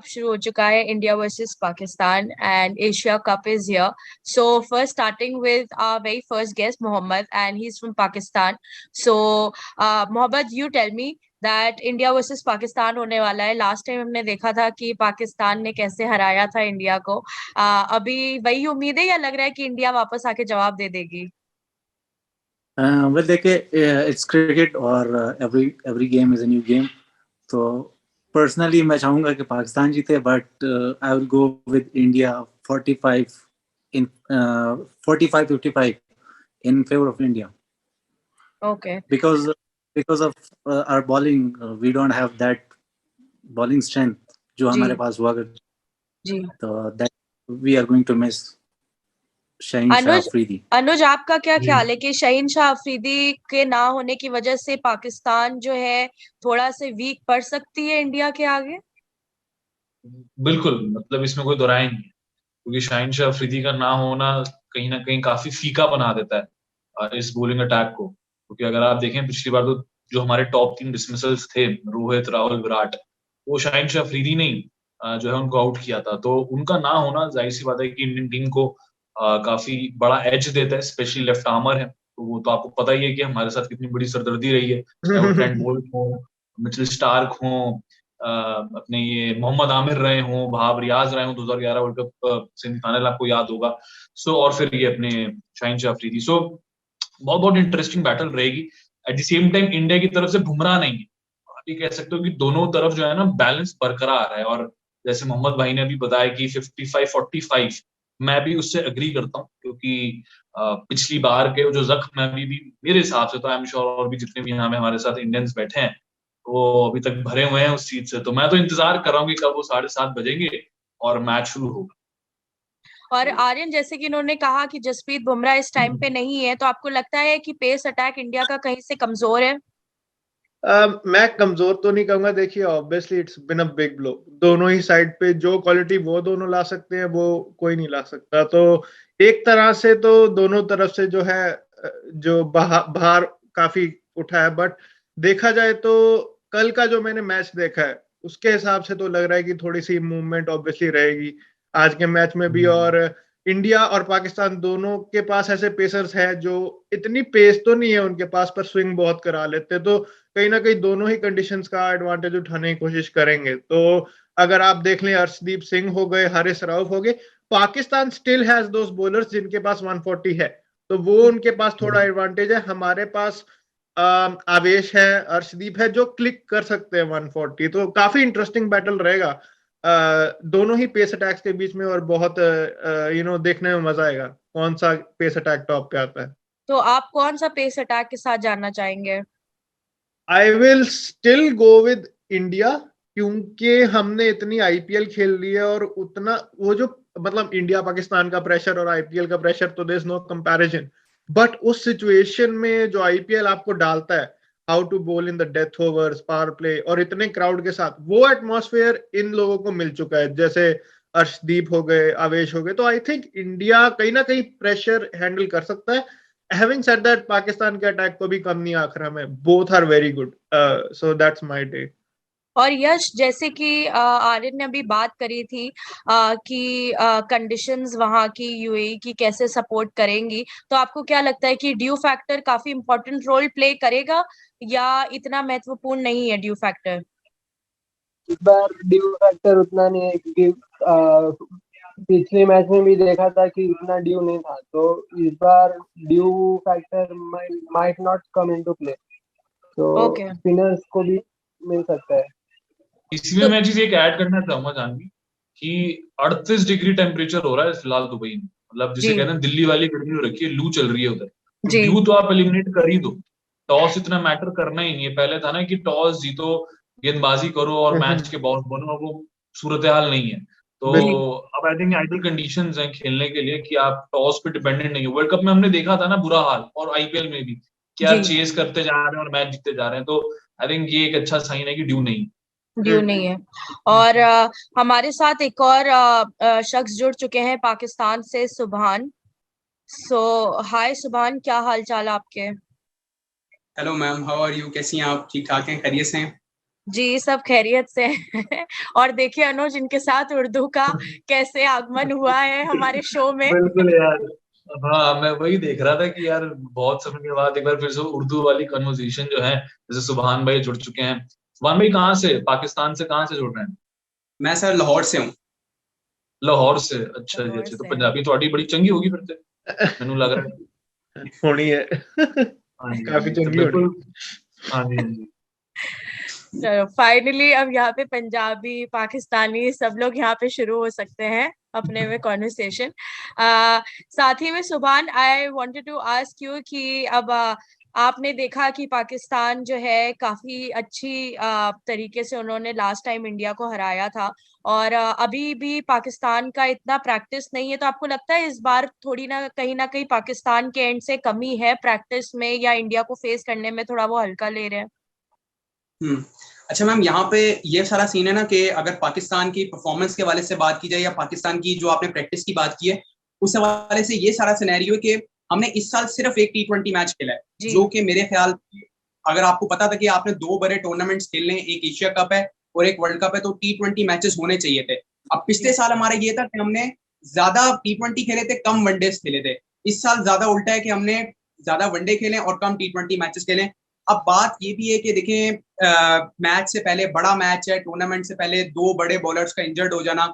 शुरू हो चुका है, India versus Pakistan, and Asia cup is here. So first starting with our very first guest Mohammad, and he is from Pakistan. So Mohammad, you tell me that India versus Pakistan होने वाला है. Last time हमने देखा था कि पाकिस्तान ने कैसे हराया था इंडिया को. अभी वही उम्मीद है या लग रहा है कि इंडिया वापस आके जवाब दे देगी? वेल देखिए, इट्स क्रिकेट और every game is a new game. तो पर्सनली मैं चाहूंगा कि पाकिस्तान जीते, but I will go with India 45 in 45-55 in favor of India. Okay. Because of our bowling, we don't have that bowling strength जो हमारे पास हुआ करती. जी. तो that we are going to miss Shaheen Shah Afridi. अनुज, आपका क्या ख्याल है कि शाहीन शाह अफरीदी के ना होने की वजह से पाकिस्तान जो है थोड़ा से वीक पड़ सकती है इंडिया के आगे? बिल्कुल, मतलब इसमें कोई दो राय नहीं है, क्योंकि शाहीन शाह अफरीदी का ना होना कहीं ना कहीं काफी फीका बना देता है इस बॉलिंग अटैक को. क्योंकि अगर आप देखें पिछली बार तो जो हमारे टॉप 3 डिसमिसल्स थे, रोहित, राहुल, विराट, वो शाहीन शाह अफरीदी ने जो है उनको आउट किया था. तो उनका ना होना जाहिर सी बात है कि इंडियन टीम को काफी बड़ा एज देता है, स्पेशली लेफ्ट आर्मर है. तो वो तो आपको पता ही है कि हमारे साथ कितनी बड़ी सरदर्दी रही है, चाहे वो ट्रेंट बोल्ट हो, मिचेल स्टार्क हो, अपने ये मोहम्मद आमिर रहे हों, वहाब रियाज रहे हों 2011 वर्ल्ड कप सेमीफाइनल आपको याद होगा. सो और फिर ये अपने शाहीन शाह अफरीदी. सो बहुत बहुत इंटरेस्टिंग बैटल रहेगी. At the same time India की तरफ से बुमराह नहीं है. आप ये कह सकते हो कि दोनों तरफ जो है ना बैलेंस बरकरार है. और जैसे मोहम्मद भाई ने अभी बताया कि 55-45, मैं भी उससे अग्री करता हूँ, क्योंकि पिछली बार के जो जख्म में अभी भी मेरे हिसाब से तो आई एम श्योर और भी जितने भी यहाँ में हमारे साथ इंडियंस बैठे हैं वो अभी तक भरे हुए हैं उस चीज से. तो मैं तो इंतजार कर रहा हूँ कि कब वो 7:30 बजेंगे और मैच शुरू होगा. और आर्यन, जैसे कि इन्होंने कहा कि जसप्रीत बुमराह इस टाइम पे नहीं है, तो आपको लगता है कि पेस अटैक इंडिया का कहीं से कमजोर है? मैं कमजोर तो नहीं कहूंगा. देखिए, obviously it's been a big blow. दोनों ही साइड पे जो क्वालिटी वो दोनों ला सकते हैं वो कोई नहीं ला सकता. तो एक तरह से तो दोनों तरफ से जो है जो भार काफी उठा है. बट देखा जाए तो कल का जो मैंने मैच देखा है उसके हिसाब से तो लग रहा है कि थोड़ी सी मूवमेंट ऑब्वियसली रहेगी आज के मैच में भी. और इंडिया और पाकिस्तान दोनों के पास ऐसे पेसर्स हैं जो इतनी पेस तो नहीं है उनके पास, पर स्विंग बहुत करा लेते. तो कहीं ना कहीं दोनों ही कंडीशंस का एडवांटेज उठाने की कोशिश करेंगे. तो अगर आप देख लें, अर्शदीप सिंह हो गए, हारिस राउफ हो गए, Pakistan still has those bowlers जिनके पास 140 है. तो वो उनके पास थोड़ा एडवांटेज है. हमारे पास आवेश है, अर्शदीप है जो क्लिक कर सकते हैं 140. तो काफी इंटरेस्टिंग बैटल रहेगा दोनों ही पेस अटैक्स के बीच में. और बहुत देखने में मजा आएगा कौन सा पेस अटैक टॉप पे आता है. तो आप कौन सा पेस अटैक के साथ जानना चाहेंगे? I will still go with India, क्योंकि हमने इतनी आईपीएल खेल ली है और उतना वो जो मतलब इंडिया पाकिस्तान का प्रेशर और आईपीएल का प्रेशर तो there is no comparison. But उस सिचुएशन में जो आईपीएल आपको डालता है, how to bowl in the death overs, power play, और इतने क्राउड के साथ, वो एटमॉस्फेयर इन लोगों को मिल चुका है. जैसे अर्शदीप हो गए, आवेश हो गए. तो आई थिंक इंडिया कहीं ना कहीं प्रेशर हैंडल कर सकता है. Having said that, पाकिस्तान के अटैक को भी कम नहीं आखिर में. Both are very good. So that's my take. और यश, जैसे कि आर्यन ने अभी बात करी थी कि कंडीशंस वहां की यूएई की कैसे सपोर्ट करेंगी, तो आपको क्या लगता है कि ड्यू फैक्टर काफी इंपॉर्टेंट रोल प्ले करेगा या इतना महत्वपूर्ण नहीं है ड्यू फैक्टर? इस बार ड्यू फैक्टर उतना नहीं है, क्योंकि पिछले मैच में भी देखा था कि इतना ड्यू नहीं था. तो इस बार dew factor might not come into play. तो स्पिनर्स को भी मिल सकता है. इसमें मैं चीज एक ऐड करना चाहूंगा जानवी कि 38 डिग्री टेम्परेचर हो रहा है फिलहाल दुबई में. मतलब जिसे कहते हैं दिल्ली वाली गर्मी हो रखी है, लू चल रही है उधर. तो ड्यू तो आप एलिमिनेट कर ही दो. टॉस इतना मैटर करना ही नहीं है. पहले था ना कि टॉस जीतो, गेंदबाजी करो और मैच के बॉस बनो, और वो सूरत हाल नहीं है. तो अब आई थिंक आइडियल कंडीशंस हैं खेलने के लिए कि आप टॉस पे डिपेंडेंट नहीं है. वर्ल्ड कप में हमने देखा था ना बुरा हाल, और आईपीएल में भी क्या चेस करते जा रहे हैं और मैच जीतते जा रहे हैं. तो आई थिंक ये एक अच्छा साइन है कि ड्यू नहीं है. और हमारे साथ एक और शख्स जुड़ चुके हैं पाकिस्तान से, सुभान. सो हाय सुभान, क्या हाल चाल आपके? Hello ma'am, how are you? कैसी हैं आप? ठीक ठाक हैं? खैरियत से हैं? जी सब खैरियत से हैं। और देखिए अनुज, इनके साथ उर्दू का कैसे आगमन हुआ है हमारे शो में। बिल्कुल यार। हाँ, मैं वही देख रहा था कि यार बहुत समय के बाद एक बार फिर से उर्दू वाली कन्वर्सेशन जो है, जैसे सुभान भाई जुड़ चुके हैं। सुभान भाई कहाँ से, पाकिस्तान से कहाँ से जुड़ रहे हैं? मैं सर लाहौर से हूँ। लाहौर से, अच्छा जी, लाहौर अच्छा। तो से। पंजाबी थोड़ी बड़ी चंगी होगी फिर से, मैनू लग रहा है। होनी है। हाँ जी, हाँ काफी जी, तो चंगी होनी। बिल्कुल। हाँ जी, हाँ जी। चलो फाइनली अब यहाँ पे पंजाबी पाकिस्तानी सब लोग यहाँ पे शुरू हो सकते हैं अपने में कॉन्वर्सेशन। साथ ही में Subhan, I wanted to ask you कि अब आपने देखा कि पाकिस्तान जो है काफी अच्छी तरीके से उन्होंने लास्ट टाइम इंडिया को हराया था, और अभी भी पाकिस्तान का इतना प्रैक्टिस नहीं है, तो आपको लगता है इस बार थोड़ी ना कहीं पाकिस्तान के एंड से कमी है प्रैक्टिस में, या इंडिया को फेस करने में थोड़ा वो हल्का ले रहे हैं? अच्छा मैम, यहाँ पे ये सारा सीन है ना कि अगर पाकिस्तान की परफॉर्मेंस के हवाले से बात की जाए या पाकिस्तान की जो आपने प्रैक्टिस की बात की है, उस हवाले से ये सारा सिनेरियो है कि हमने इस साल सिर्फ एक T20 मैच खेला है, जो कि मेरे ख्याल, अगर आपको पता था कि आपने 2 बड़े टूर्नामेंट्स खेलने, एक एशिया कप है और एक वर्ल्ड कप है, तो T20 मैचेस होने चाहिए थे। अब पिछले साल हमारा ये था कि हमने ज्यादा T20 खेले थे, कम वनडेज खेले थे। इस साल ज्यादा उल्टा है कि हमने ज्यादा वनडे खेले और कम T20 मैचेस खेले। अब बात ये भी है कि देखें, मैच से पहले बड़ा मैच है, टूर्नामेंट से पहले 2 बड़े बॉलर्स का इंजर्ड हो जाना,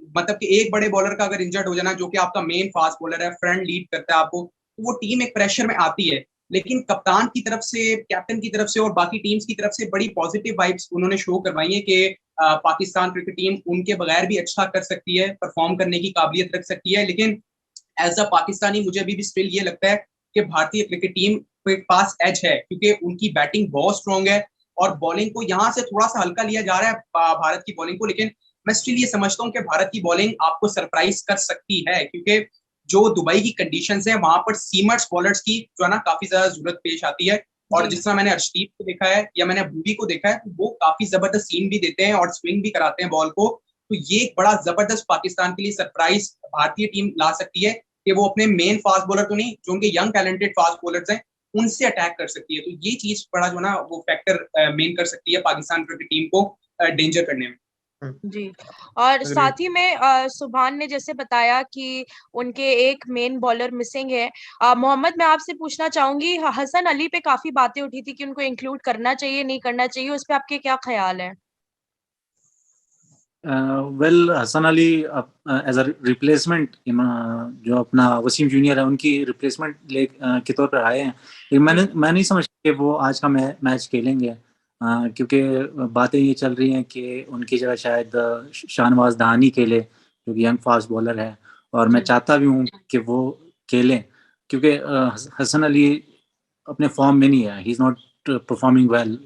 मतलब कि एक बड़े बॉलर का अगर इंजर्ड हो जाना, जो कि आपका मेन फास्ट बॉलर है, फ्रंट लीड करता है आपको, तो वो टीम एक प्रेशर में आती है। लेकिन कप्तान की तरफ से, कैप्टन की तरफ से और बाकी टीम्स की तरफ से बड़ी पॉजिटिव वाइब्स उन्होंने शो करवाई है कि पाकिस्तान क्रिकेट टीम उनके बगैर भी अच्छा कर सकती है, परफॉर्म करने की काबिलियत रख सकती है। लेकिन एज अ पाकिस्तानी मुझे अभी भी स्टिल ये लगता है कि भारतीय क्रिकेट टीम के पास एज है, क्योंकि उनकी बैटिंग बहुत स्ट्रांग है और बॉलिंग को यहाँ से थोड़ा सा हल्का लिया जा रहा है भारत की बॉलिंग को। लेकिन मैं स्टिल ये समझता हूँ कि भारत की बॉलिंग आपको सरप्राइज कर सकती है, क्योंकि जो दुबई की कंडीशंस है वहां पर सीमर्स बॉलर्स की जो है ना काफी ज्यादा जरूरत पेश आती है। और जिस तरह मैंने अर्शदीप को देखा है या मैंने भूवी को देखा है, तो वो काफी जबरदस्त सीन भी देते हैं और स्विंग भी कराते हैं बॉल को। तो ये एक बड़ा जबरदस्त पाकिस्तान के लिए सरप्राइज भारतीय टीम ला सकती है कि वो अपने मेन फास्ट बॉलर तो नहीं, जो उनके यंग टैलेंटेड फास्ट बॉलर्स हैं, उनसे अटैक कर सकती है। तो ये चीज बड़ा जो ना वो फैक्टर मेन कर सकती है पाकिस्तान क्रिकेट टीम को डेंजर करने में। जी। और साथ ही में सुभान ने जैसे बताया कि उनके एक मेन बॉलर मिसिंग है। मोहम्मद, मैं आपसे पूछना चाहूंगी, हसन अली पे काफी बातें उठी थी कि उनको इंक्लूड करना चाहिए नहीं करना चाहिए, उस पे आपके क्या ख्याल है? Well, Hasan Ali as a replacement जो अपना वसीम जूनियर है उनकी रिप्लेसमेंट के तौर पर आए हैं, लेकिन मैं नहीं समझता कि वो आज का मैच खेलेंगे, क्योंकि बातें ये चल रही हैं कि उनकी जगह शायद शाहनवाज दहानी खेले, जो कि यंग फास्ट बॉलर है, और मैं चाहता भी हूँ कि वो खेलें, क्योंकि हसन अली अपने फॉर्म में नहीं है, he is not performing well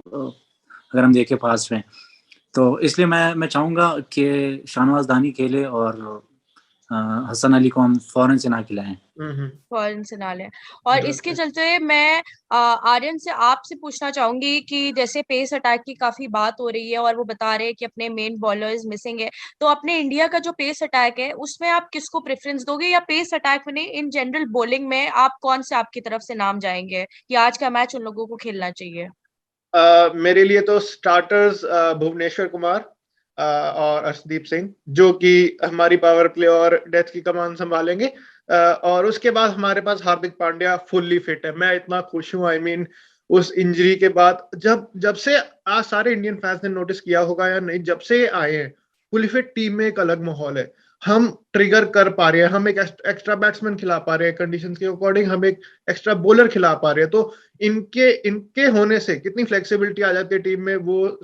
अगर हम देखें पास्ट में। तो इसलिए मैं चाहूंगा कि शाहनवाज दानी खेले और हसन अली को हम फौरन से ना खिलाएं। फौरन से ना लें। और इसके चलते मैं आर्यन से आपसे पूछना चाहूंगी कि जैसे पेस अटैक की काफी बात हो रही है और वो बता रहे हैं कि अपने मेन बॉलर्स मिसिंग है, तो अपने इंडिया का जो पेस अटैक है उसमें आप किसको प्रेफरेंस दोगे, या पेस अटैक में नहीं, इन जनरल बॉलिंग में आप कौन से आपकी तरफ से नाम जाएंगे कि आज का मैच उन लोगों को खेलना चाहिए? मेरे लिए तो स्टार्टर्स भुवनेश्वर कुमार और अर्शदीप सिंह, जो कि हमारी पावर प्ले और डेथ की कमान संभालेंगे, और उसके बाद हमारे पास हार्दिक पांड्या फुल्ली फिट है। मैं इतना खुश हूँ, आई मीन उस इंजरी के बाद, जब से आज सारे इंडियन फैंस ने नोटिस किया होगा या नहीं, जब से आए हैं फुल्ली फिट टीम में एक अलग माहौल है। हम ट्रिगर कर पा रहे हैं, हम एक एक्स्ट्रा बैट्समैन खिला पा रहे हैं, कंडीशंस के अकॉर्डिंग हम एक एक्स्ट्रा बॉलर खिला पा रहे हैं। तो इनके होने से कितनी फ्लेक्सिबिलिटी आ जाती है टीम में, वो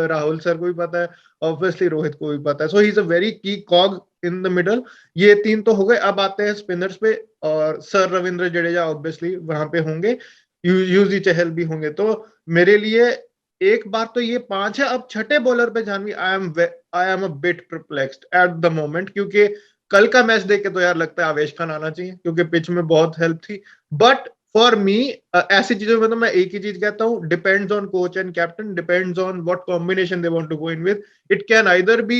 राहुल सर को भी पता है, ऑब्वियसली रोहित को भी पता है। सो ही इज अ वेरी की कॉग इन द मिडल। ये 3 तो हो गए, अब आते हैं स्पिनर्स पे, और सर रविंद्र जडेजा ऑब्वियसली वहां पे होंगे, युजवेंद्र चहल भी होंगे। तो मेरे लिए एक बार तो ये 5 है। अब छठे बॉलर पे Janhvi, I am a bit perplexed at the moment, क्योंकि कल का मैच देख के तो यार लगता है आवेश खान आना चाहिए, क्योंकि पिच में बहुत हेल्प थी। बट फॉर मी ऐसी चीजों में तो मैं एक ही चीज कहता हूँ, depends on coach and captain, depends on what combination they want to go in with. It can either be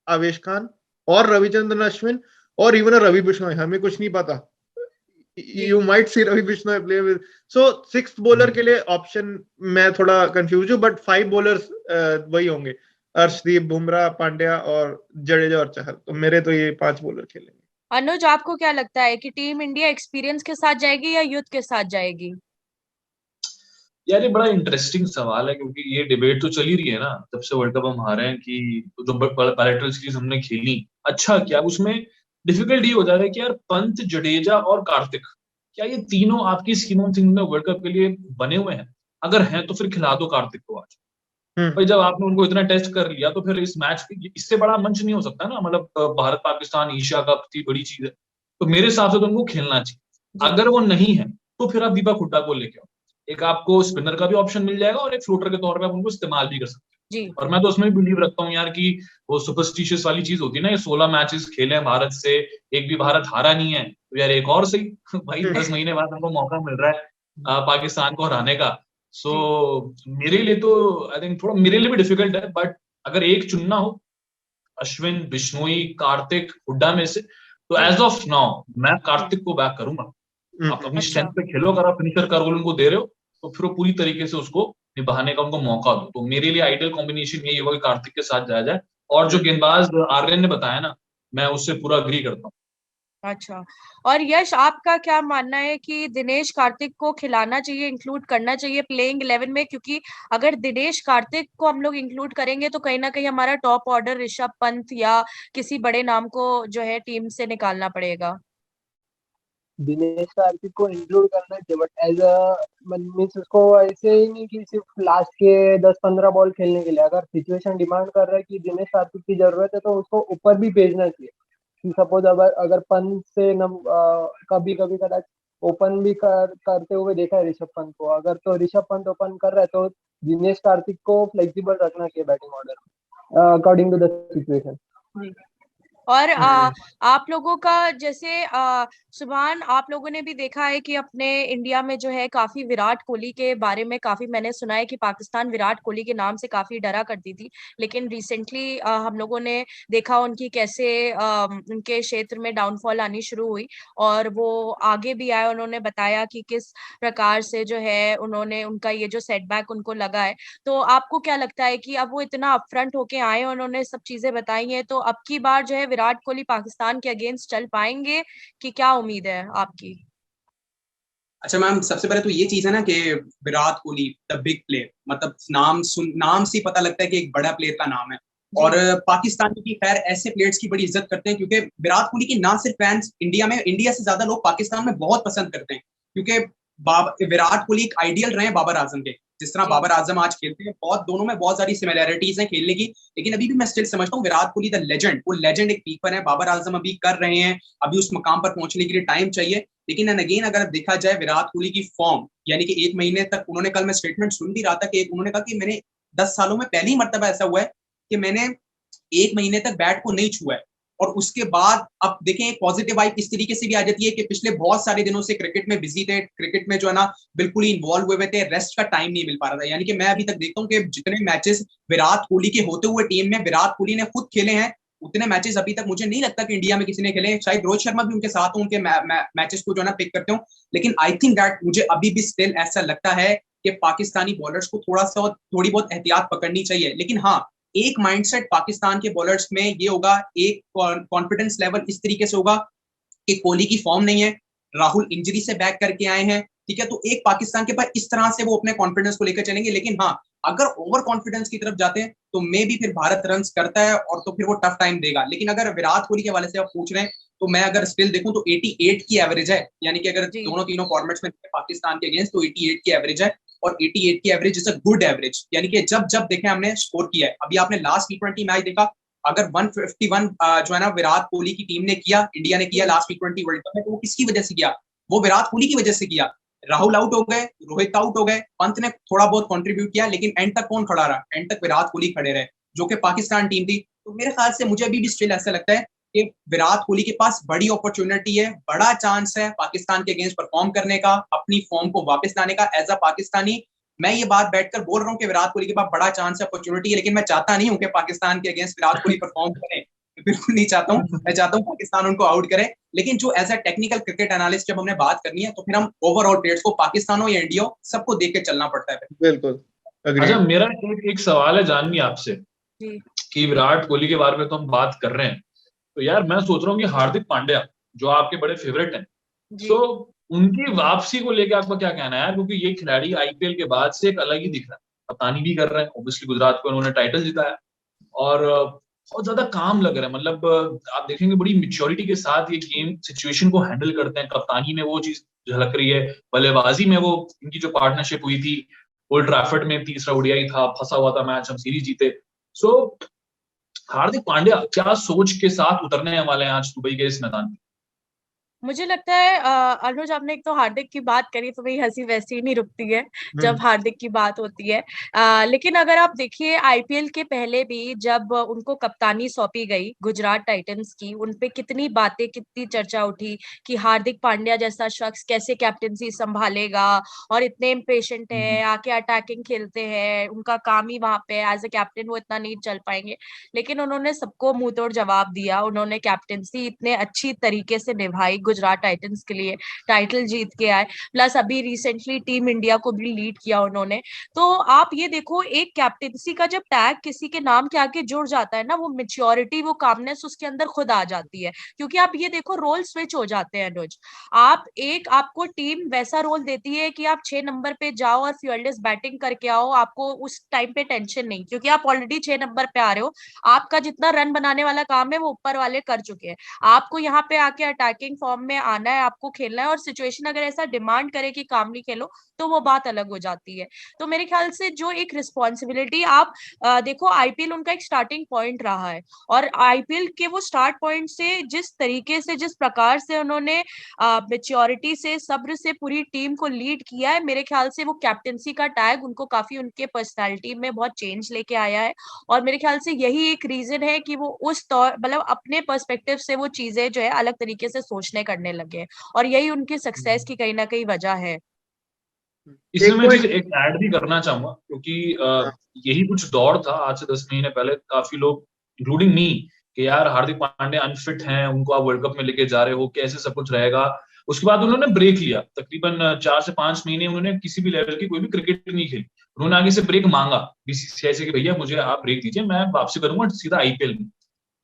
Avesh Khan और रविचंद्रन अश्विन और इवन रवि बिश्नोई, हमें कुछ नहीं पता। you might see Ravi Bishnoi play with. So sixth bowler के लिए ऑप्शन मैं थोड़ा कंफ्यूज हूँ, बट 5 बॉलर्स वही होंगे, अर्शदीप, बुमराह, पांड्या और जडेजा और चहल। तो मेरे तो ये 5 बॉलर खेलेंगे। अनुज, आपको क्या लगता है कि टीम इंडिया एक्सपीरियंस के साथ जाएगी या यूथ के साथ जाएगी? यार ये बड़ा इंटरेस्टिंग सवाल है, क्योंकि ये डिबेट तो चल ही रही है ना जब से वर्ल्ड कप हम हारे हैं, कि जो बायलैटरल सीरीज हमने खेली अच्छा क्या, उसमें डिफिकल्ट ये हो जा रहा है कि यार पंत, जडेजा और कार्तिक, क्या ये तीनों आपकी स्कीम ऑफ थिंग्स में वर्ल्ड कप के लिए बने हुए हैं? अगर हैं तो फिर खिला दो कार्तिक को आज। भाई जब आपने उनको इतना टेस्ट कर लिया तो फिर इस मैच इससे बड़ा मंच नहीं हो सकता ना, मतलब भारत पाकिस्तान एशिया कप इतनी बड़ी चीज है, तो मेरे हिसाब से तो उनको खेलना चाहिए। अगर वो नहीं है तो फिर आप दीपक हुड्डा को लेके आओ, एक आपको स्पिनर का भी ऑप्शन मिल जाएगा और एक फ्लोटर के तौर पे आप उनको इस्तेमाल भी कर सकते हैं। और मैं तो उसमें भी बिलीव रखता हूँ यार कि वो सुपरस्टिशियस वाली चीज होती है ना, ये 16 मैचेस खेले हैं भारत से, एक भी भारत हारा नहीं है, तो यार एक और सही भाई 10 महीने बाद हमको मौका मिल रहा है पाकिस्तान को हराने का। सो मेरे लिए तो आई थिंक थोड़ा मेरे लिए भी डिफिकल्ट है, बट अगर एक चुनना हो अश्विन, बिश्नोई, कार्तिक, हुड्डा में से, तो एज ऑफ नाउ मैं कार्तिक को बैक करूंगा। आप अपनी स्ट्रेंथ पे खेलो, अगर आप फिनिशर का रोल उनको दे रहे हो तो फिर वो पूरी तरीके से उसको निभाने का उनको मौका दो। तो मेरे लिए आइडियल कॉम्बिनेशन यही होगा कि कार्तिक के साथ जाया जाए। और जो गेंदबाज आर्यन ने बताया ना, मैं उससे पूरा अग्री करता हूँ। अच्छा, और यश, आपका क्या मानना है कि दिनेश कार्तिक को खिलाना चाहिए, इंक्लूड करना चाहिए प्लेइंग 11 में? क्योंकि अगर दिनेश कार्तिक को हम लोग इंक्लूड करेंगे तो कहीं ना कहीं हमारा टॉप ऑर्डर ऋषभ पंत या किसी बड़े नाम को जो है टीम से निकालना पड़ेगा। दिनेश कार्तिक को इंक्लूड करना चाहिए, बट एज अ मीन्स उसको ऐसे ही नहीं कि सिर्फ लास्ट के 10-15 बॉल खेलने के लिए। अगर सिचुएशन डिमांड कर रहा है कि दिनेश कार्तिक की जरूरत है तो उसको ऊपर भी भेजना चाहिए। कि सपोज अगर पंत से कभी कभी कदाच ओपन भी करते हुए देखा है ऋषभ पंत को, अगर तो ऋषभ पंत ओपन कर रहा है तो दिनेश कार्तिक को फ्लेक्सिबल रखना चाहिए batting order according to the situation. और आप लोगों का जैसे सुभान, आप लोगों ने भी देखा है कि अपने इंडिया में जो है काफी विराट कोहली के बारे में काफी मैंने सुना है कि पाकिस्तान विराट कोहली के नाम से काफी डरा करती थी, लेकिन रिसेंटली हम लोगों ने देखा उनकी कैसे उनके क्षेत्र में डाउनफॉल आनी शुरू हुई, और वो आगे भी आए, उन्होंने बताया कि किस प्रकार से जो है उन्होंने उनका ये जो सेटबैक उनको लगा है। तो आपको क्या लगता है कि अब वो इतना अपफ्रंट होके आए, उन्होंने सब चीजें बताई हैं, तो अब की बार जो है विराट कोहली पाकिस्तान के अगेंस्ट चल पाएंगे कि क्या उम्मीद है आपकी? अच्छा मैम, सबसे पहले तो ये चीज है ना कि Virat Kohli the big player, मतलब नाम से पता लगता है कि एक बड़ा प्लेयर का नाम है। और पाकिस्तान की खैर ऐसे प्लेयर्स की बड़ी इज्जत करते हैं, क्योंकि विराट कोहली की ना सिर्फ फैंस इंडिया से ज्यादा लोग पाकिस्तान में बहुत पसंद करते हैं, क्योंकि विराट कोहली एक आइडियल रहे बाबर आजम के। जिस तरह बाबर आजम आज खेलते हैं, दोनों में बहुत सारी सिमिलैरिटीज हैं खेलने की, लेकिन अभी भी मैं स्टिल समझता हूँ विराट कोहली द लेजेंड, वो लेजेंड एक कीपर है। बाबर आजम अभी कर रहे हैं, अभी उस मकाम पर पहुंचने के लिए टाइम चाहिए। लेकिन एंड अगेन अगर देखा जाए विराट कोहली की फॉर्म, यानी कि 1 महीने तक उन्होंने, कल मैं स्टेटमेंट सुन भी रहा था कि उन्होंने कहा कि मैंने 10 सालों में पहली मर्तबा ऐसा हुआ है कि मैंने 1 महीने तक बैट को नहीं छुआ है। और उसके बाद अब देखें एक पॉजिटिव वाइब इस तरीके से भी आ जाती है कि पिछले बहुत सारे दिनों से क्रिकेट में बिजी थे, क्रिकेट में जो है ना बिल्कुल ही इन्वॉल्व हुए थे, रेस्ट का टाइम नहीं मिल पा रहा था। यानी कि मैं अभी तक देखता हूँ कि जितने मैचेस विराट कोहली के होते हुए टीम में विराट कोहली ने खुद खेले हैं, उतने मैचेस अभी तक मुझे नहीं लगता कि इंडिया में किसी ने खेले। शायद रोहित शर्मा भी उनके साथ उनके मैचेस को जो है ना पिक करते हो, लेकिन आई थिंक दैट मुझे अभी भी स्टिल ऐसा लगता है कि पाकिस्तानी बॉलर्स को थोड़ी बहुत एहतियात पकड़नी चाहिए। लेकिन हाँ, एक माइंडसेट पाकिस्तान के बॉलर्स में ये होगा, एक कॉन्फिडेंस लेवल इस तरीके से होगा कि कोहली की फॉर्म नहीं है, राहुल इंजरी से बैक करके आए हैं, ठीक है, तो एक पाकिस्तान के पास इस तरह से वो अपने कॉन्फिडेंस को लेकर चलेंगे। लेकिन हाँ, अगर ओवर कॉन्फिडेंस की तरफ जाते हैं तो मे भी फिर भारत रन्स करता है और तो फिर वो टफ टाइम देगा। लेकिन अगर विराट कोहली के हवाले से आप पूछ रहे हैं तो मैं अगर स्टिल देखूं तो 88 की एवरेज है, यानी कि अगर दोनों तीनों फॉर्मेट्स में पाकिस्तान के अगेंस्ट तो 88 की एवरेज है। और 88 की average is a good average, यानी कि जब देखें हमने स्कोर किया है। अभी आपने लास्ट T20 मैच देखा, अगर 151 जो है ना विराट कोहली की टीम ने किया, इंडिया ने किया लास्ट T20 वर्ल्ड कप में, तो वो किसकी वजह से किया? वो विराट कोहली की वजह से किया। राहुल आउट हो गए, रोहित आउट हो गए, पंत ने थोड़ा बहुत कंट्रीब्यूट किया, लेकिन एंड तक कौन खड़ा रहा? एंड तक विराट कोहली खड़े रहे, जो कि पाकिस्तान टीम थी। तो मेरे ख्याल से मुझे अभी भी स्टिल ऐसा लगता है कि विराट कोहली के पास बड़ी अपॉर्चुनिटी है, बड़ा चांस है पाकिस्तान के अगेंस्ट परफॉर्म करने का, अपनी फॉर्म को वापस लाने का। एज अ पाकिस्तानी मैं ये बात बैठकर बोल रहा हूँ कि विराट कोहली के पास बड़ा चांस है, अपॉर्चुनिटी है, लेकिन मैं चाहता नहीं हूँ कि पाकिस्तान के अगेंस्ट विराट कोहली परफॉर्म करें, बिल्कुल नहीं चाहता हूँ। मैं चाहता हूँ पाकिस्तान उनको आउट करे, लेकिन जो as a technical cricket analyst जब हमने बात करनी है तो फिर हम ओवरऑल प्लेयर्स को, पाकिस्तान हो या इंडिया हो, सबको देख के चलना पड़ता है। बिल्कुल। अच्छा, मेरा एक सवाल है जानवी आपसे जी। कि विराट कोहली के बारे में तो हम बात कर रहे हैं, तो यार मैं सोच रहा हूँ कि हार्दिक पांड्या जो आपके बड़े फेवरेट हैं, सो उनकी वापसी को लेकर आपका क्या कहना है यार? क्योंकि ये खिलाड़ी आईपीएल के बाद से एक अलग ही दिख रहा है, कप्तानी भी कर रहे हैं, ऑब्वियसली गुजरात को उन्होंने टाइटल जिताया और बहुत ज्यादा काम लग रहा है। मतलब आप देखेंगे बड़ी मैच्योरिटी के साथ ये गेम सिचुएशन को हैंडल करते हैं। कप्तानी में वो चीज झलक रही है, बल्लेबाजी में वो इनकी जो पार्टनरशिप हुई थी ओल्ड ट्रैफर्ड में, तीसरा ओडीआई था, फंसा हुआ था मैच, हम सीरीज जीते। सो हार्दिक पांड्या क्या सोच के साथ उतरने वाले हैं आज दुबई के इस मैदान में? मुझे लगता है अनुज, आपने एक तो हार्दिक की बात करी तो मेरी हंसी वैसे ही नहीं रुकती है जब हार्दिक की बात होती है। लेकिन अगर आप देखिए आईपीएल के पहले भी जब उनको कप्तानी सौंपी गई गुजरात टाइटंस की, उनपे कितनी बातें, कितनी चर्चा उठी कि हार्दिक पांड्या जैसा शख्स कैसे कैप्टनसी संभालेगा और इतने इम्पेशेंट है, आके अटैकिंग खेलते हैं, उनका काम ही वहां पे एज ए कैप्टन वो इतना नहीं चल पाएंगे। लेकिन उन्होंने सबको मुंह तोड़ जवाब दिया, उन्होंने कैप्टनसी इतने अच्छी तरीके से निभाई, गुजरात टाइटंस के लिए टाइटल जीत के आए, प्लस अभी रिसेंटली टीम इंडिया को भी लीड किया उन्होंने। तो आप ये देखो, एक कैप्टनसी का जब टैग किसी के नाम के आगे जुड़ जाता है ना, वो मेच्योरिटी, वो कामनेस उसके अंदर खुद आ जाती है। क्योंकि आप ये देखो रोल स्विच हो जाते हैं अनुज। आपको टीम वैसा रोल देती है कि आप 6 नंबर पे जाओ और फील्डलेस बैटिंग करके आओ, आपको उस टाइम पे टेंशन नहीं, क्योंकि आप ऑलरेडी 6 नंबर पे आ रहे हो। आपका जितना रन बनाने वाला काम है वो ऊपर वाले कर चुके हैं। आपको यहाँ पे आके अटैकिंग फॉर्म में आना है, आपको खेलना है, और सिचुएशन अगर ऐसा डिमांड करे कि कामली खेलो तो वो बात अलग हो जाती है। तो मेरे ख्याल से जो एक रिस्पॉन्सिबिलिटी आप देखो, आईपीएल उनका एक स्टार्टिंग पॉइंट रहा है, और आईपीएल के वो स्टार्ट पॉइंट से जिस तरीके से, जिस प्रकार से उन्होंने मेच्योरिटी से, सब्र से पूरी टीम को लीड किया है, मेरे ख्याल से वो कैप्टनसी का टैग उनको काफी उनके पर्सनैलिटी में बहुत चेंज लेके आया है। और मेरे ख्याल से यही एक रीजन है कि वो उस तौर, मतलब अपने पर्सपेक्टिव से वो चीजें जो है अलग तरीके से सोचने करने लगे, और यही उनकी सक्सेस की कहीं ना कहीं वजह है। इसमें मैं चीज एक ऐड भी करना चाहूंगा, क्योंकि यही कुछ दौर था आज से 10 महीने पहले, काफी लोग इंक्लूडिंग मी कि यार हार्दिक पांड्या अनफिट हैं, उनको आप वर्ल्ड कप में लेके जा रहे हो, कैसे सब कुछ रहेगा। उसके बाद उन्होंने ब्रेक लिया, तकरीबन 4 से 5 महीने उन्होंने किसी भी लेवल की कोई भी क्रिकेट नहीं खेली। उन्होंने आगे से ब्रेक मांगा बीसीसीआई से कि भैया मुझे आप ब्रेक दीजिए, मैं वापसी करूंगा सीधा आईपीएल में।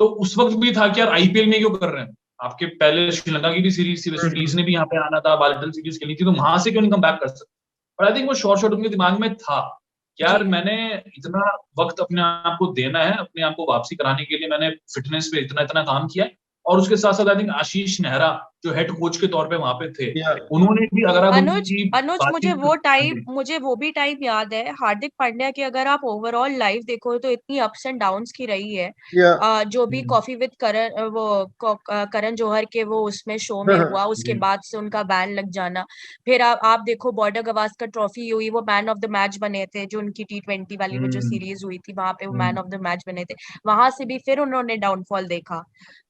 तो उस वक्त भी था कि यार आईपीएल में क्यों कर रहे हैं, आपके पहले श्रीलंका की भी सीरीज थी, वेस्ट इंडीज ने भी यहाँ पे आना था, बालिटल सीरीज खेली थी, तो वहां से क्यों नहीं कम बैक कर सकते। और आई थिंक वो शॉर्ट उनके दिमाग में था कि यार मैंने इतना वक्त अपने आप को देना है, अपने आप को वापसी कराने के लिए मैंने फिटनेस पे इतना इतना काम किया है। और उसके साथ साथ आई थिंक आशीष नेहरा जो हेड कोच के तौर पे वहां पे थे, उन्होंने भी, अगर आप अनुज मुझे वो भी टाइम याद है हार्दिक पांड्या की। अगर आप ओवरऑल लाइफ देखो तो इतनी अप्स एंड डाउन्स की रही है। जो भी कॉफी विद करण, वो करण जौहर के वो उसमें शो में हुआ, उसके बाद से उनका बैन लग जाना। फिर आप देखो बॉर्डर गवास्कर ट्रॉफी हुई, वो मैन ऑफ द मैच बने थे, जो उनकी T20 वाली वो जो सीरीज हुई थी वहां पे वो मैन ऑफ द मैच बने थे। वहां से भी फिर उन्होंने डाउनफॉल देखा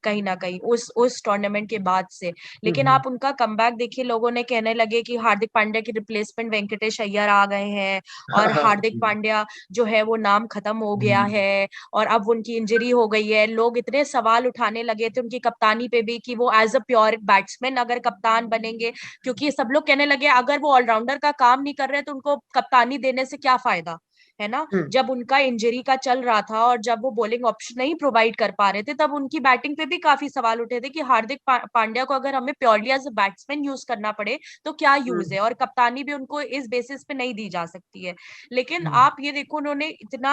कहीं ना कहीं उस टूर्नामेंट के बाद से। लेकिन आप उनका कमबैक देखिए, लोगों ने कहने लगे कि हार्दिक पांड्या की रिप्लेसमेंट वेंकटेश अय्यर आ गए हैं, और हार्दिक पांड्या जो है वो नाम खत्म हो गया है, और अब उनकी इंजरी हो गई है। लोग इतने सवाल उठाने लगे थे उनकी कप्तानी पे भी कि वो एज अ प्योर बैट्समैन अगर कप्तान बनेंगे, क्योंकि सब लोग कहने लगे अगर वो ऑलराउंडर का काम नहीं कर रहे तो उनको कप्तानी देने से क्या फायदा है ना। जब उनका इंजरी का चल रहा था और जब वो बॉलिंग ऑप्शन नहीं प्रोवाइड कर पा रहे थे, तब उनकी बैटिंग पे भी काफी सवाल उठे थे कि हार्दिक पांड्या को अगर हमें purely as a batsman use करना पड़े तो क्या यूज है, और कप्तानी भी उनको इस बेसिस पे नहीं दी जा सकती है। लेकिन आप ये देखो, उन्होंने इतना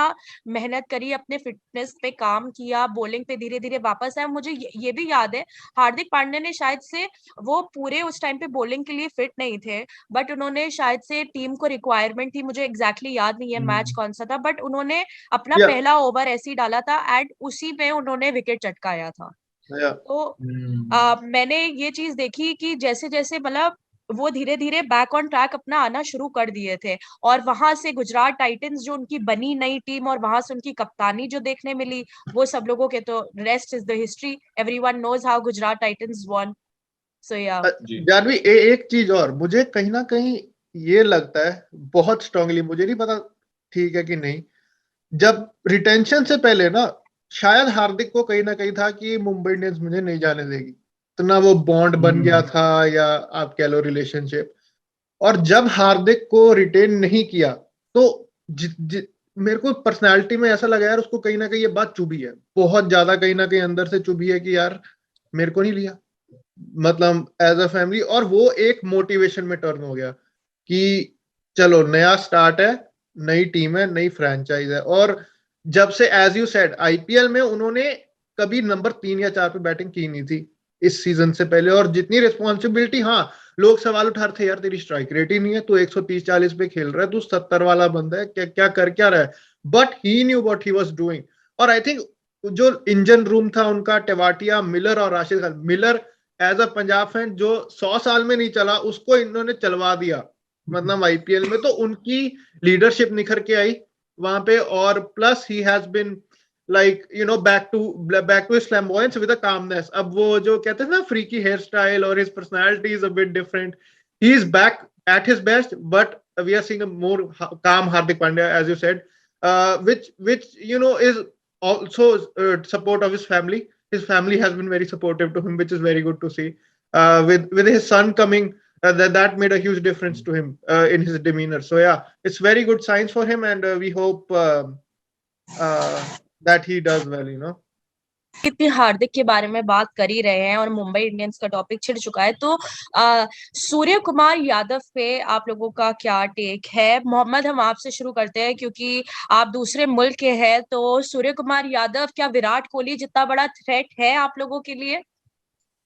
मेहनत करी, अपने फिटनेस पे काम किया, बॉलिंग पे धीरे धीरे वापस आया। मुझे ये भी याद है हार्दिक पांड्या ने शायद से, वो पूरे उस टाइम पे बॉलिंग के लिए फिट नहीं थे, बट उन्होंने शायद से टीम को रिक्वायरमेंट थी, मुझे एग्जैक्टली याद नहीं है मैच कौन सा था, बट उन्होंने अपना पहला ओवर ऐसे ही डाला था एंड उसी में उन्होंने विकेट चटकाया था। तो मैंने ये चीज देखी कि जैसे जैसे मतलब वो धीरे धीरे बैक ऑन ट्रैक अपना आना शुरू कर दिए थे, और वहां से गुजरात टाइटंस जो उनकी बनी नई टीम, और वहां से उनकी कप्तानी जो देखने मिली, वो सब लोगों के, तो rest is the history, everyone knows how Gujarat Titans won. So या जानवी, एक चीज और मुझे कहीं ना कहीं ये लगता है बहुत स्ट्रांगली, मुझे नहीं पता ठीक है कि नहीं, जब रिटेंशन से पहले ना शायद हार्दिक को कहीं ना कहीं था कि मुंबई इंडियंस मुझे नहीं जाने देगी, इतना वो बॉन्ड बन गया था या आप कह लो रिलेशनशिप। और जब हार्दिक को रिटेन नहीं किया तो मेरे को पर्सनालिटी में ऐसा लगा यार उसको कहीं ना कहीं ये बात चुभी है, बहुत ज्यादा कहीं ना कहीं अंदर से चुभी है कि यार मेरे को नहीं लिया, मतलब एज अ फैमिली। और वो एक मोटिवेशन में टर्न हो गया कि चलो नया स्टार्ट है, नई टीम है, नई फ्रेंचाइज है। और जब से एज यू सेड आईपीएल में उन्होंने कभी नंबर 3 या 4 पे बैटिंग की नहीं थी इस सीजन से पहले, और जितनी रिस्पॉन्सिबिलिटी, हाँ लोग सवाल उठा रहे थे यार तेरी स्ट्राइक रेट ही नहीं है, तू 130-40 पे खेल रहा है, तू 70 वाला बंदा है, क्या क्या कर क्या रहा है, but he knew what he was doing. और आई थिंक जो इंजन रूम था उनका, टेवाटिया, मिलर और Rashid Khan, Miller as a Punjab fan जो 100 साल में नहीं चला उसको इन्होंने चलवा दिया मतलब आईपीएल में, तो उनकी लीडरशिप निखर के आई वहां पे। और plus he has been like you know back to his flamboyance with a calmness. अब वो जो कहते हैं ना फ्रीकी हेयर स्टाइल और his personality is a bit different, he is back at his best, but we are seeing a more calm Hardik Pandya as you said, which you know is also support of his family. His family has been very supportive to him, which is very good to see. With his son coming, that made a huge difference to him in his demeanor. So yeah, it's very good signs for him, and we hope that he does well, you know. इतनी हार्दिक के बारे में बात कर ही रहे हैं और Mumbai Indians का टॉपिक छिड़ चुका है, तो सूर्य कुमार यादव पे आप लोगों का क्या टेक है? मोहम्मद, हम आपसे शुरू करते हैं क्योंकि आप दूसरे मुल्क के हैं। तो सूर्य कुमार यादव क्या विराट कोहली जितना बड़ा थ्रेट है आप लोगों के लिए?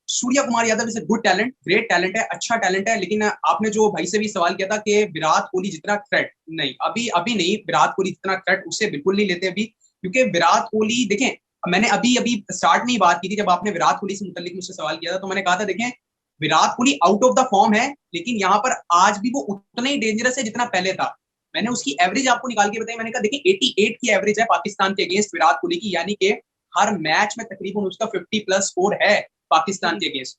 Suryakumar Yadav is a good talent, great talent है, अच्छा टैलेंट है, लेकिन आपने जो भाई से भी सवाल किया था कि विराट कोहली जितना थ्रेट, नहीं, अभी नहीं, विराट कोहली जितना थ्रेट उसे बिल्कुल नहीं लेते अभी, क्योंकि विराट कोहली देखें, मैंने अभी स्टार्ट में ही बात की थी, जब आपने विराट कोहली से मुताल्लिक मुझसे सवाल किया था तो मैंने कहा था देखें Virat Kohli out of the form है, लेकिन यहाँ पर आज भी वो उतना ही डेंजरस है जितना पहले था। मैंने उसकी एवरेज आपको निकाल के बताई, मैंने कहा देखिए 88 की एवरेज है पाकिस्तान के अगेंस्ट विराट कोहली की, यानी कि हर मैच में तकरीबन उसका 50+ स्कोर है पाकिस्तान के अगेंस्ट।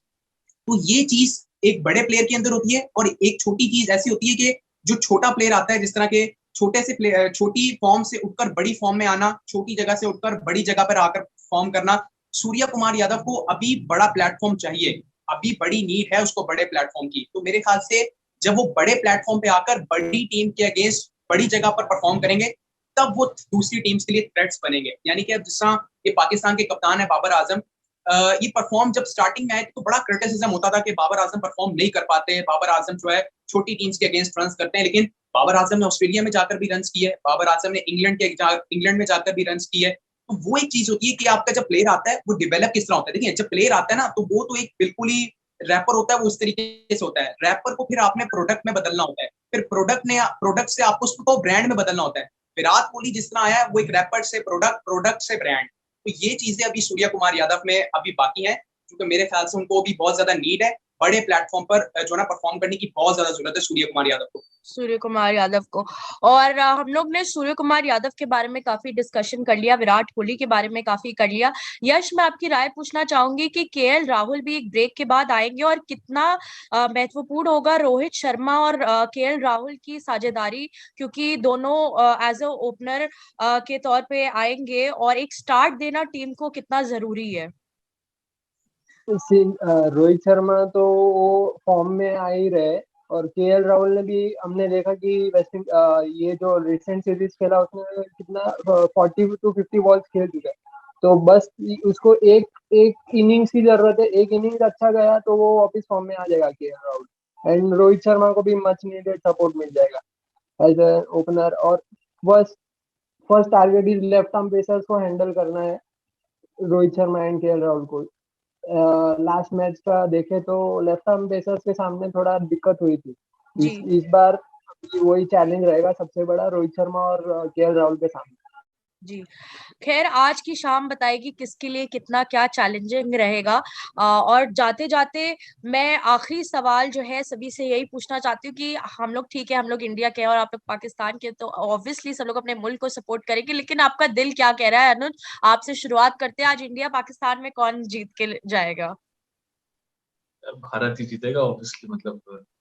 तो ये चीज एक बड़े प्लेयर के अंदर होती है, और एक छोटी चीज ऐसी होती है कि जो छोटा प्लेयर आता है, जिस तरह के छोटी फॉर्म से उठकर बड़ी फॉर्म में आना, छोटी जगह से उठकर बड़ी जगह पर आकर फॉर्म करना, सूर्य कुमार यादव को अभी बड़ा प्लेटफॉर्म चाहिए, अभी बड़ी नीड है उसको बड़े प्लेटफॉर्म की। तो मेरे ख्याल से जब वो बड़े प्लेटफॉर्म पे आकर बड़ी टीम के अगेंस्ट बड़ी जगह पर परफॉर्म करेंगे, तब वो दूसरी टीम्स के लिए थ्रेट्स बनेंगे। यानी कि अब जिस तरह ये पाकिस्तान के कप्तान है बाबर आजम, ये परफॉर्म जब स्टार्टिंग में आए तो बड़ा क्रिटिसिज्म होता था कि बाबर आजम परफॉर्म नहीं कर पाते, बाबर आजम जो है छोटी टीम्स के अगेंस्ट रन्स करते हैं, लेकिन बाबर आजम ने ऑस्ट्रेलिया में जाकर भी रन्स किए, बाबर आजम ने इंग्लैंड में जाकर भी रन्स किए। तो वो एक चीज होती है कि आपका जब प्लेयर आता है वो डेवलप किस तरह होता है। देखिए जब प्लेयर आता है ना, तो वो तो एक बिल्कुल ही रैपर होता है, वो उस तरीके से होता है। रैपर को फिर आपने प्रोडक्ट में बदलना होता है, फिर प्रोडक्ट से आपको उसको ब्रांड में बदलना होता है। विराट कोहली जिस तरह आया वो एक रैपर से प्रोडक्ट से ब्रांड। तो ये चीजें अभी सूर्य कुमार यादव में अभी बाकी हैं, क्योंकि मेरे ख्याल से उनको भी बहुत ज्यादा नीड है, बड़े प्लेटफॉर्म पर जो ना परफॉर्म करने की बहुत ज्यादा जरूरत है सूर्य कुमार यादव को। और हम लोग ने सूर्य कुमार यादव के बारे में काफी डिस्कशन कर लिया, विराट कोहली के बारे में काफी कर लिया। यश, मैं आपकी राय पूछना चाहूंगी कि केएल राहुल भी एक ब्रेक के बाद आएंगे और कितना महत्वपूर्ण होगा रोहित शर्मा और केएल राहुल की साझेदारी, क्योंकि दोनों एज अ ओपनर के तौर पे आएंगे और एक स्टार्ट देना टीम को कितना जरूरी है? रोहित शर्मा तो वो फॉर्म में आ ही रहे, और केएल राहुल ने भी हमने देखा कि ये जो रिसेंट सीरीज खेला उसने कितना 40 to 50 बॉल्स खेल चुका है। तो बस उसको एक इनिंग्स की जरूरत है, एक इनिंग्स अच्छा गया तो वो वापस फॉर्म में आ जाएगा केएल राहुल, एंड रोहित शर्मा को भी मच नीडेड सपोर्ट मिल जाएगा एज ए ओपनर। और बस first target is left arm pacers को हैंडल करना है रोहित शर्मा एंड केएल राहुल को। लास्ट मैच का देखे तो लेफ्ट आर्म पेसर्स के सामने थोड़ा दिक्कत हुई थी, इस बार वही चैलेंज रहेगा सबसे बड़ा रोहित शर्मा और केएल राहुल के सामने। जी, खैर आज की शाम बताएगी किसके लिए कितना क्या चैलेंजिंग रहेगा। और जाते जाते मैं आखिरी सवाल जो है सभी से यही पूछना चाहती हूँ कि हम लोग ठीक है, हम लोग इंडिया के हैं और आप लोग पाकिस्तान के, तो ऑब्वियसली सब लोग अपने मुल्क को सपोर्ट करेंगे, लेकिन आपका दिल क्या कह रहा है? अनुज, आपसे शुरुआत करते हैं। आज इंडिया पाकिस्तान में कौन जीत के जाएगा? भारत ही जीतेगा ऑब्वियसली। मतलब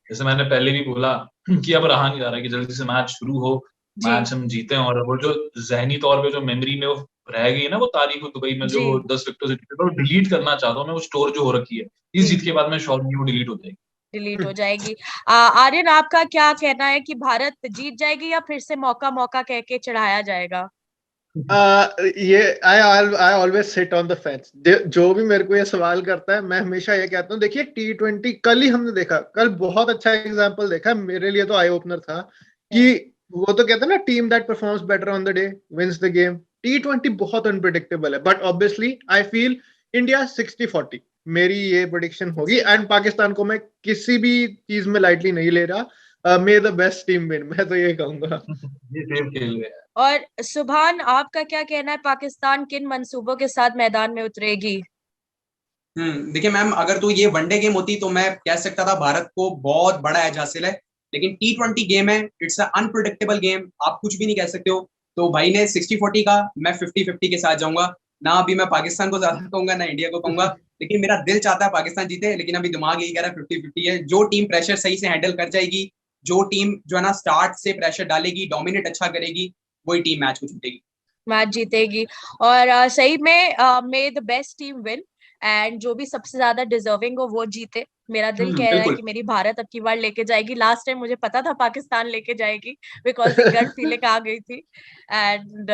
जैसे मैंने पहले भी बोला कि अब रहा नहीं जा रहा कि जल्दी से मैच शुरू हो, मैच हम जीते, और वो जो जहनी तौर पे जो मेमोरी में वो रह गई ना वो तारीख दुबई में जो जी 10 विकेटों से जीते, तो डिलीट करना चाहता हूँ मैं वो स्टोर जो हो रखी है, इस जी जीत के बाद मैं श्योर हूँ वो डिलीट हो जाएगी। डिलीट हो जाएगी। आर्यन, आपका क्या कहना है कि भारत जीत जाएगी या फिर से मौका मौका कह के चढ़ाया जाएगा? ये I always sit on the fence. जो भी मेरे को ये सवाल करता है, मैं हमेशा ये कहता हूँ, देखिए T20 कल ही हमने देखा, कल बहुत अच्छा एग्जांपल देखा, मेरे लिए तो आई ओपनर था कि वो तो कहते हैं ना, team that performs better on the day wins the game. T20 बहुत अनप्रिडिक्टेबल है, but obviously I feel India 60-40 मेरी ये प्रेडिक्शन होगी। एंड पाकिस्तान को मैं किसी भी चीज में लाइटली नहीं ले रहा। मे द बेस्ट टीम विन, मैं तो ये कहूंगा। ये सेम खेल रहे हैं। और सुभान, आपका क्या कहना है, पाकिस्तान किन मंसूबों के साथ मैदान में उतरेगी? देखिए मैम, अगर तो ये वनडे गेम होती तो मैं कह सकता था भारत को बहुत बड़ा एज हासिल है, लेकिन T20 गेम है, इट्स अ अनप्रिडिक्टेबल गेम, आप कुछ भी नहीं कह सकते हो। तो भाई ने 60-40 का, मैं 50-50 के साथ जाऊंगा। ना अभी मैं पाकिस्तान को ज्यादा कहूंगा ना इंडिया को कहूंगा, लेकिन मेरा दिल चाहता है पाकिस्तान जीते, लेकिन अभी दिमाग यही कह रहा है 50-50 है। जो टीम प्रेशर सही से हैंडल कर जाएगी, जो टीम जो है ना स्टार्ट से प्रेशर डालेगी, डोमिनेट अच्छा करेगी, वही टीम मैच को जीतेगी। मैच जीतेगी। और सही में मे the best team win, and जो भी सबसे ज्यादा डिजर्विंग हो वो जीते। मेरा दिल कह रहा है बिल्कुल। कि मेरी भारत अब की बार लेके जाएगी। लास्ट टाइम मुझे पता था पाकिस्तान लेके जाएगी, बिकॉज एक गट फीलिंग आ गई थी। एंड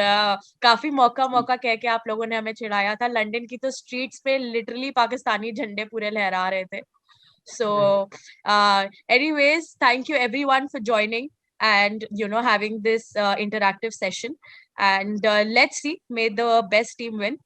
काफी मौका मौका कह के आप लोगों ने हमें चिढ़ाया था। लंदन की तो स्ट्रीट्स पे लिटरली पाकिस्तानी झंडे पूरे लहरा रहे थे। So, anyways, thank you everyone for joining and having this interactive session. And let's see, may the best team win.